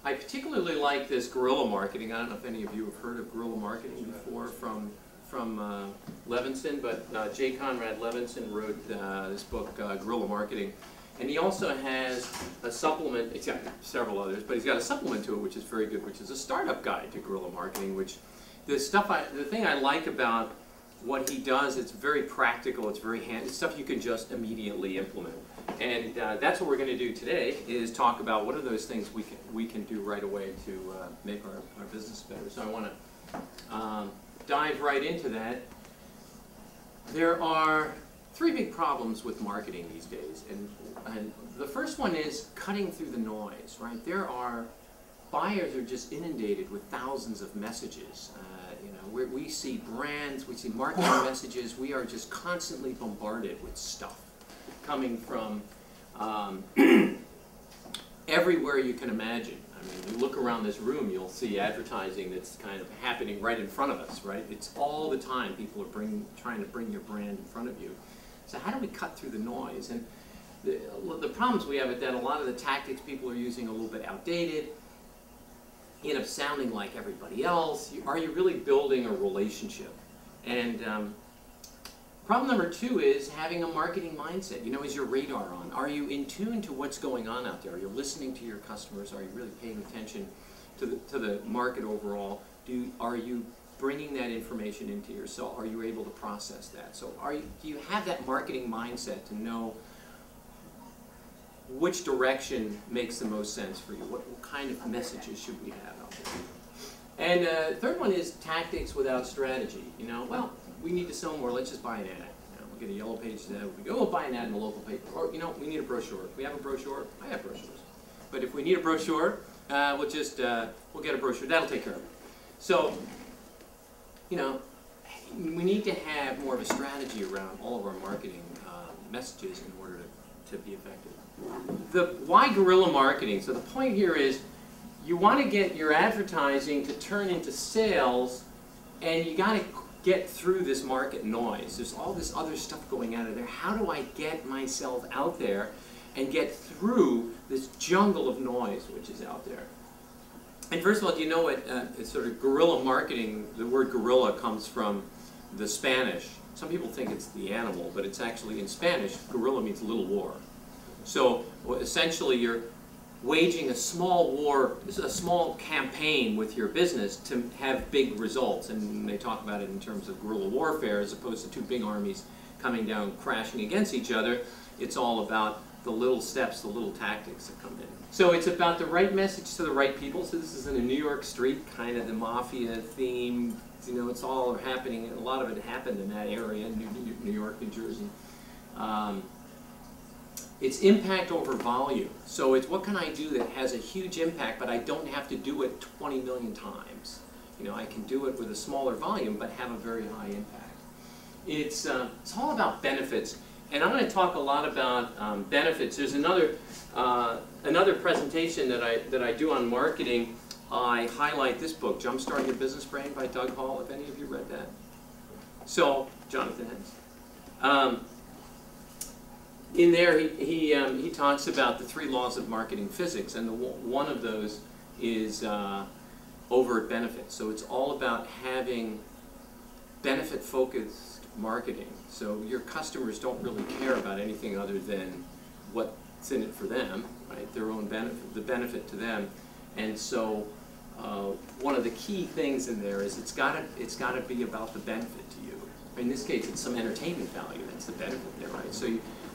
I particularly like this guerrilla marketing. I don't know if any of you have heard of guerrilla marketing before from Levinson, but J. Conrad Levinson wrote this book, Guerrilla Marketing. And he also has a supplement, he's got several others, but he's got a supplement to it which is very good, which is a startup guide to guerrilla marketing, which the thing I like about what he does, it's very practical, it's very it's stuff you can just immediately implement. And that's what we're going to do today, is talk about what are those things we can do right away to make our business better. So I want to dive right into that. There are three big problems with marketing these days, and the first one is cutting through the noise, right? Buyers are just inundated with thousands of messages. You know, we see brands, we see marketing messages, we are just constantly bombarded with stuff coming from everywhere you can imagine. I mean, you look around this room, you'll see advertising that's kind of happening right in front of us, right? It's all the time. People are trying to bring your brand in front of you. So how do we cut through the noise? And the problems we have with that, a lot of the tactics people are using are a little bit outdated, end up sounding like everybody else. Are you really building a relationship? And problem number two is having a marketing mindset. You know, is your radar on? Are you in tune to what's going on out there? Are you listening to your customers? Are you really paying attention to the market overall? Are you bringing that information into yourself? Are you able to process that? So do you have that marketing mindset to know which direction makes the most sense for you? What kind of messages should we have out there? And third one is tactics without strategy. You know, well, we need to sell more, let's just buy an ad. You know, we'll get a yellow page ad, we go buy an ad in the local paper. Or, you know, we need a brochure. If we have a brochure, I have brochures. But if we need a brochure, we'll get a brochure. That'll take care of it. So, you know, we need to have more of a strategy around all of our marketing messages in order to be effective. Why guerrilla marketing? So the point here is you want to get your advertising to turn into sales, and you got to get through this market noise. There's all this other stuff going out of there. How do I get myself out there and get through this jungle of noise which is out there? And first of all, do you know what it's sort of guerrilla marketing, the word guerrilla comes from the Spanish. Some people think it's the animal, but it's actually, in Spanish, guerrilla means little war. So essentially you're waging a small war, a small campaign with your business to have big results. And they talk about it in terms of guerrilla warfare as opposed to two big armies coming down crashing against each other. It's all about the little steps, the little tactics that come in. So it's about the right message to the right people. So this is in a New York street, kind of the mafia theme. You know, it's all happening. A lot of it happened in that area, New York, New Jersey. It's impact over volume. So it's what can I do that has a huge impact, but I don't have to do it 20 million times. You know, I can do it with a smaller volume, but have a very high impact. It's all about benefits. And I'm going to talk a lot about benefits. There's another presentation that I do on marketing. I highlight this book, Jumpstarting Your Business Brain by Doug Hall. If any of you read that. So, Jonathan Hens. In there, he talks about the 3 laws of marketing physics, and one of those is overt benefits. So it's all about having benefit-focused marketing. So your customers don't really care about anything other than what's in it for them, right? Their own benefit, the benefit to them. And so one of the key things in there is it's got to be about the benefit to you. In this case, it's some entertainment value. That's the benefit there, right? So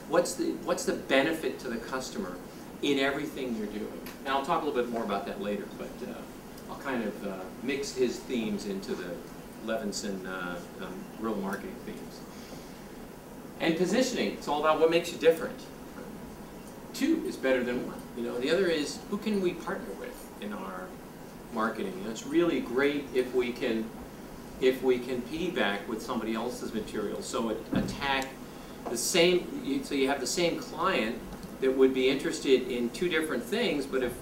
what's the benefit to the customer in everything you're doing? Now I'll talk a little bit more about that later, but I'll kind of mix his themes into the Levinson guerrilla marketing themes. And positioning, it's all about what makes you different. 2 is better than 1. You know, the other is who can we partner with in our marketing. You know, it's really great if we can piggyback with somebody else's material. So attack the same. So you have the same client that would be interested in 2 different things, but if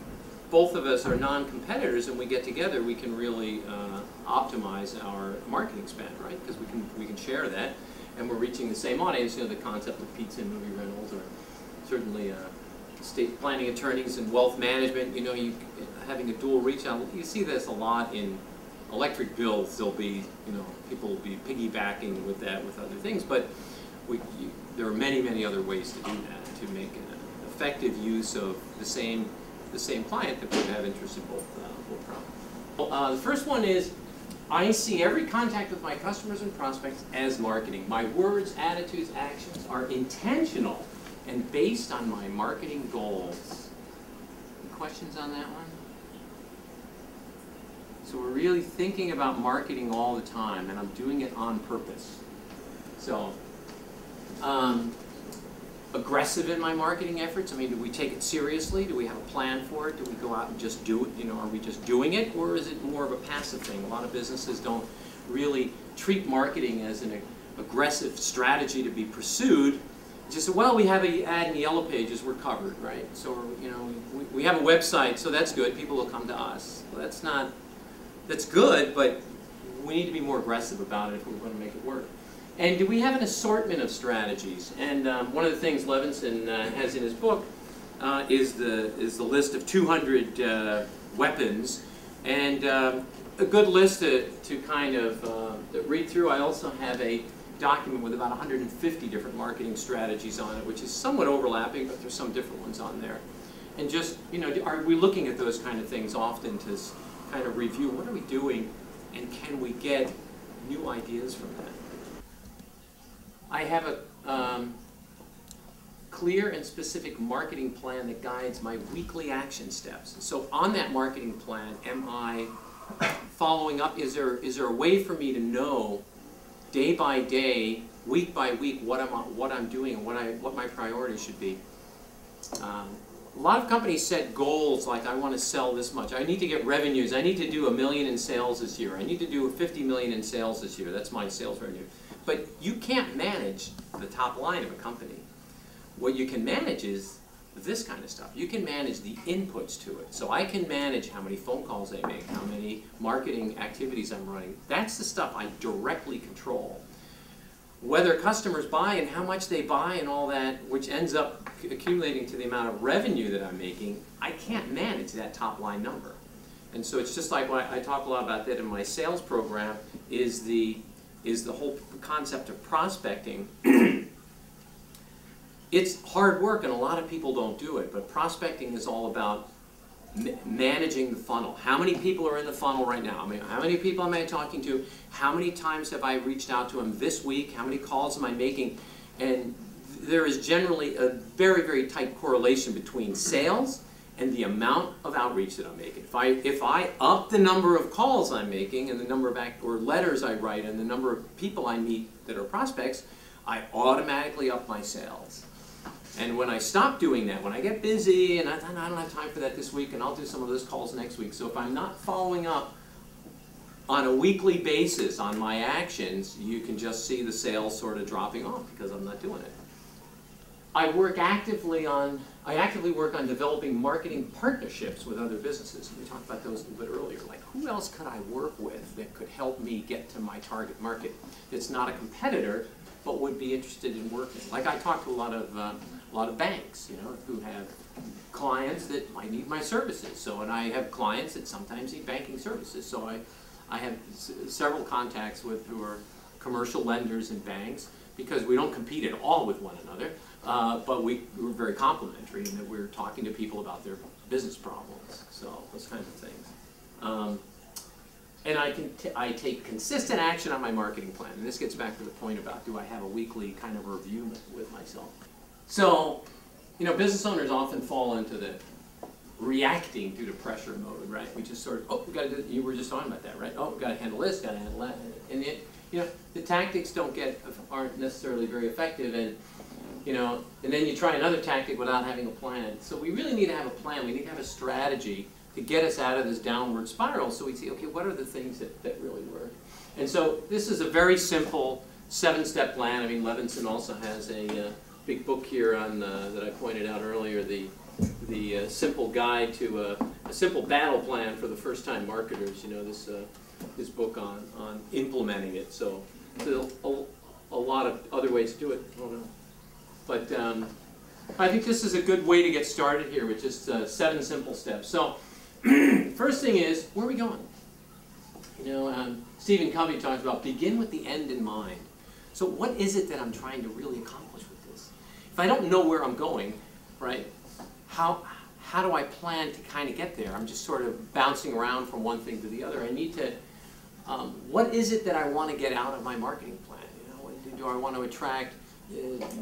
both of us are non-competitors and we get together, we can really optimize our marketing spend, right? Because we can share that, and we're reaching the same audience. You know, the concept of pizza and movie rentals are certainly estate planning attorneys and wealth management, you know, having a dual reach out. You see this a lot in electric bills. There'll be, you know, people will be piggybacking with that with other things, but there are many, many other ways to do that, to make an effective use of the same client that would have interest in both problems. The first one is, I see every contact with my customers and prospects as marketing. My words, attitudes, actions are intentional and based on my marketing goals. Any questions on that one? So we're really thinking about marketing all the time, and I'm doing it on purpose. So, aggressive in my marketing efforts. I mean, do we take it seriously? Do we have a plan for it? Do we go out and just do it? You know, are we just doing it, or is it more of a passive thing? A lot of businesses don't really treat marketing as an aggressive strategy to be pursued. Just say, well, we have an ad in the Yellow Pages, we're covered, right? So, you know, we have a website, so that's good. People will come to us. Well, that's good, but we need to be more aggressive about it if we're going to make it work. And do we have an assortment of strategies? And one of the things Levinson has in his book is the list of 200 weapons, and a good list to kind of read through. I also have a document with about 150 different marketing strategies on it, which is somewhat overlapping, but there's some different ones on there. And just, you know, are we looking at those kind of things often to kind of review what are we doing, and can we get new ideas from that? I have a clear and specific marketing plan that guides my weekly action steps. So on that marketing plan, am I following up? Is there a way for me to know day by day, week by week, what I'm doing and what my priorities should be? A lot of companies set goals like, I want to sell this much. I need to get revenues. I need to do $1 million in sales this year. I need to do $50 million in sales this year. That's my sales revenue. But you can't manage the top line of a company. What you can manage is this kind of stuff. You can manage the inputs to it. So I can manage how many phone calls I make, how many marketing activities I'm running. That's the stuff I directly control. Whether customers buy and how much they buy and all that, which ends up accumulating to the amount of revenue that I'm making, I can't manage that top line number. And so it's just like what I talk a lot about that in my sales program, is the whole concept of prospecting. It's hard work and a lot of people don't do it, but prospecting is all about managing the funnel. How many people are in the funnel right now? I mean, how many people am I talking to? How many times have I reached out to them this week? How many calls am I making? And there is generally a very, very tight correlation between sales and the amount of outreach that I'm making. If I up the number of calls I'm making and the number of letters I write and the number of people I meet that are prospects, I automatically up my sales. And when I stop doing that, when I get busy and I don't have time for that this week and I'll do some of those calls next week. So if I'm not following up on a weekly basis on my actions, you can just see the sales sort of dropping off because I'm not doing it. I actively work on developing marketing partnerships with other businesses. We talked about those a little bit earlier. Like, who else could I work with that could help me get to my target market that's not a competitor, but would be interested in working? Like, I talk to a lot of banks, you know, who have clients that might need my services. So, and I have clients that sometimes need banking services. So I have several contacts with who are commercial lenders and banks, because we don't compete at all with one another, but we're very complementary in that we're talking to people about their business problems. So those kinds of things. And I take consistent action on my marketing plan. And this gets back to the point about, do I have a weekly kind of review with myself? So, you know, business owners often fall into the reacting due to pressure mode, right? We just sort of, oh, we got to do, you were just talking about that, right? Oh, we got to handle this, got to handle that. And you know, the tactics aren't necessarily very effective, and you know, and then you try another tactic without having a plan. So we really need to have a plan. We need to have a strategy to get us out of this downward spiral, so we see, okay, what are the things that really work? And so this is a very simple 7-step plan. I mean, Levinson also has a big book here on that I pointed out earlier, the simple guide to a simple battle plan for the first-time marketers. You know, this book on implementing it. So there's a lot of other ways to do it. I don't know. But I think this is a good way to get started here with just 7 simple steps. So, first thing is, where are we going? You know, Stephen Covey talks about begin with the end in mind. So what is it that I'm trying to really accomplish with this? If I don't know where I'm going, right, how do I plan to kind of get there? I'm just sort of bouncing around from one thing to the other. I need to, what is it that I want to get out of my marketing plan? You know, do I want to attract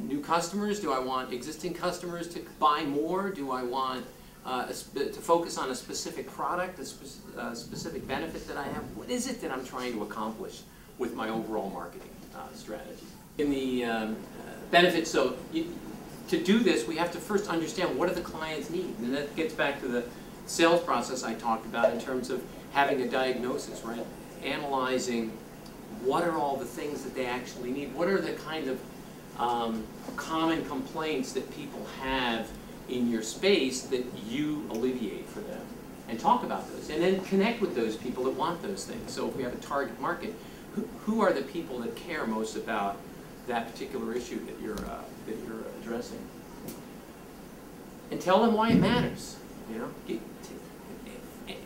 new customers? Do I want existing customers to buy more? Do I want to focus on a specific product, a specific benefit that I have? What is it that I'm trying to accomplish with my overall marketing strategy? In the benefits, so to do this, we have to first understand what do the clients need. And that gets back to the sales process I talked about in terms of having a diagnosis, right? Analyzing what are all the things that they actually need. What are the kind of common complaints that people have in your space that you alleviate for them, and talk about those, and then connect with those people that want those things. So if we have a target market, who are the people that care most about that particular issue that you're addressing, and tell them why it matters. You know,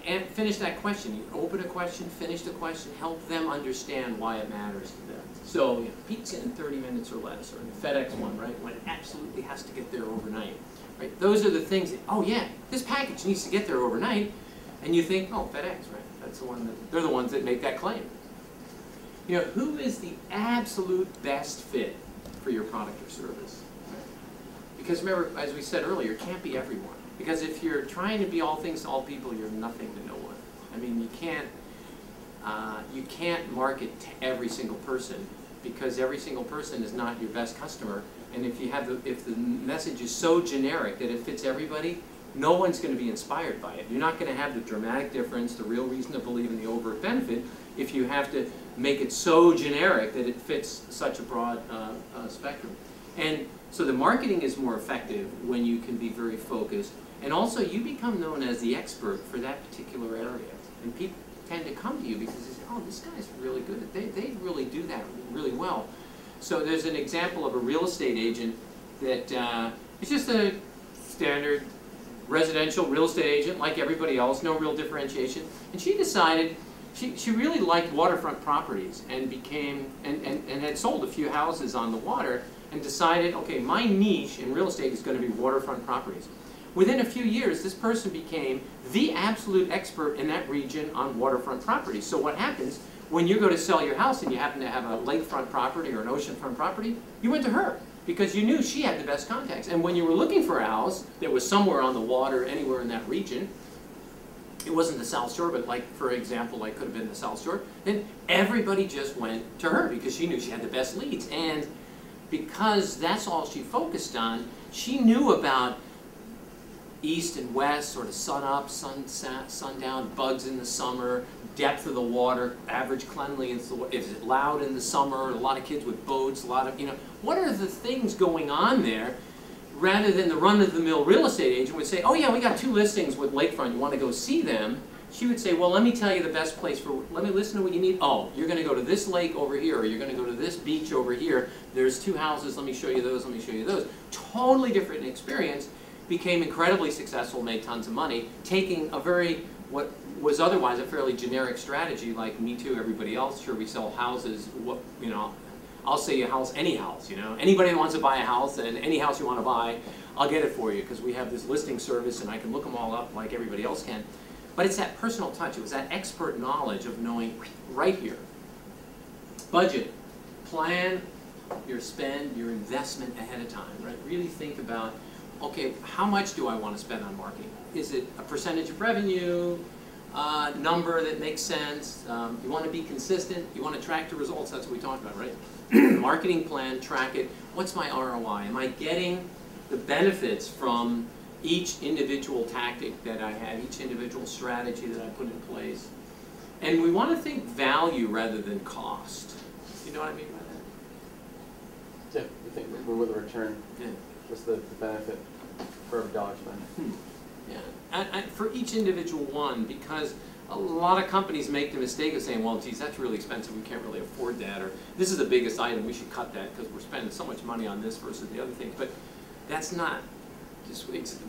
and finish that question. You open a question, finish the question, help them understand why it matters to them. So, you know, pizza in 30 minutes or less, or the FedEx one, right, when it absolutely has to get there overnight. Right? Those are the things that, oh yeah, this package needs to get there overnight, and you think, oh, FedEx, right? That's the one that, they're the ones that make that claim. You know, who is the absolute best fit for your product or service? Right? Because remember, as we said earlier, it can't be everyone. Because if you're trying to be all things to all people, you're nothing to no one. I mean, you can't market to every single person, because every single person is not your best customer. And if if the message is so generic that it fits everybody, no one's going to be inspired by it. You're not going to have the dramatic difference, the real reason to believe in the overt benefit, if you have to make it so generic that it fits such a broad spectrum. And so the marketing is more effective when you can be very focused. And also you become known as the expert for that particular area. And people tend to come to you because they say, oh, this guy's really good at it. They really do that really well. So there's an example of a real estate agent that is just a standard residential real estate agent like everybody else, no real differentiation. And she decided she really liked waterfront properties and had sold a few houses on the water and decided, okay, my niche in real estate is going to be waterfront properties. Within a few years, this person became the absolute expert in that region on waterfront properties. So what happens when you go to sell your house and you happen to have a lakefront property or an oceanfront property, you went to her because you knew she had the best contacts. And when you were looking for a house that was somewhere on the water, anywhere in that region, it wasn't the South Shore, but like, for example, like could have been the South Shore, then everybody just went to her because she knew she had the best leads. And because that's all she focused on, she knew about east and west, sort of sun up, sun down, bugs in the summer, depth of the water, average cleanliness, is it loud in the summer, a lot of kids with boats, a lot of, you know, what are the things going on there, rather than the run-of-the-mill real estate agent would say, oh yeah, we got 2 listings with lakefront, you want to go see them? She would say, well, let me tell you the best place for, let me listen to what you need. Oh, you're going to go to this lake over here, or you're going to go to this beach over here, there's 2 houses, let me show you those, let me show you those. Totally different experience. Became incredibly successful, made tons of money, taking a what was otherwise a fairly generic strategy like me too, everybody else, sure we sell houses, you know, I'll sell you a house, any house, you know, anybody that wants to buy a house, and any house you want to buy, I'll get it for you because we have this listing service and I can look them all up like everybody else can. But it's that personal touch, it was that expert knowledge of knowing right here. Budget, plan your spend, your investment ahead of time, right? Really think about, okay, how much do I want to spend on marketing? Is it a percentage of revenue, number that makes sense? You want to be consistent, you want to track the results, that's what we talked about, right? Marketing plan, track it. What's my ROI? Am I getting the benefits from each individual tactic that I have, each individual strategy that I put in place? And we want to think value rather than cost. You know what I mean by that? Yeah, you think with a return, yeah. What's the benefit for every dollar spent? Yeah, for each individual one, because a lot of companies make the mistake of saying, well, geez, that's really expensive, we can't really afford that, or this is the biggest item, we should cut that because we're spending so much money on this versus the other things. But that's not,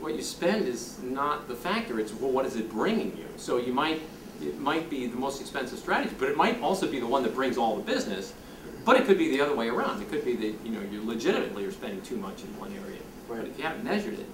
what you spend is not the factor, it's, well, what is it bringing you? So it might be the most expensive strategy, but it might also be the one that brings all the business, but it could be the other way around. It could be that, you know, you're legitimately spending too much in one area. Right. But if you haven't measured it,